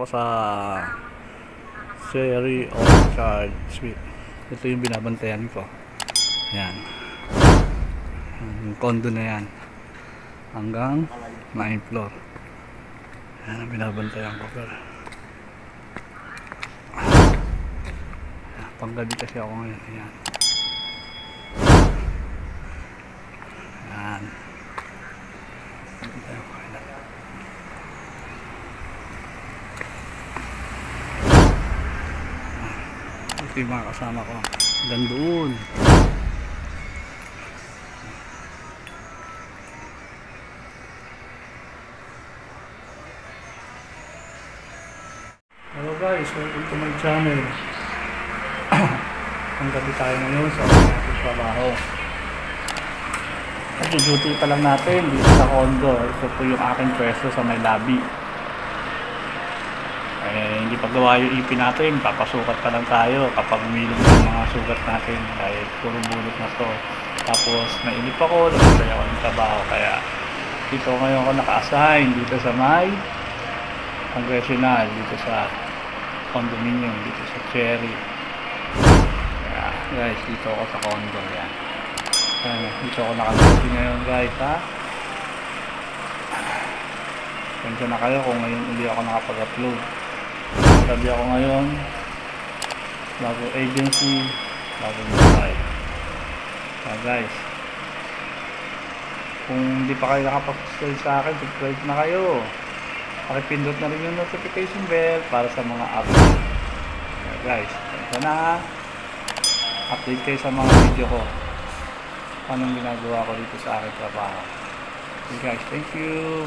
ako sa Cherry Orchard Suite. Ito yung binabantayan ko. Yan. Yung condo na yan. Hanggang 9th floor. Yan ang binabantayan ko. Pero panggabi kasi ako ngayon. Yan. Yan. Ito yung mga kasama ko. Hanggang doon. Hello guys, welcome to my channel. Ang gabi tayo ngayon sa ating trabaho. Nag-duty pa lang natin dito sa condo. Ito po yung aking pwesto sa may lobby. Hindi pa gawa yung ipin natin, papasukat pa lang tayo kapag umilong yung mga sugat natin kahit puro bulot na to. Tapos nainip ako, nagpapay ako ng trabaho, kaya dito ngayon ako naka-assign dito sa may congressional, dito sa condominium, dito sa Cherry. Kaya guys, dito ako sa condo. Yan. Dito ako naka-duty ngayon guys, ha. Pensya na kayo kung ngayon hindi ako nakapag-upload. Sabi ako ngayon, bago agency, bago buhay. Kaya guys, kung hindi pa kayo nakapag-subscribe sa akin, subscribe na kayo. Pakipindot na rin yung notification bell para sa mga update. Kaya guys, ito na, update kayo sa mga video ko. Anong ginagawa ko dito sa aking trabaho. Okay guys, thank you.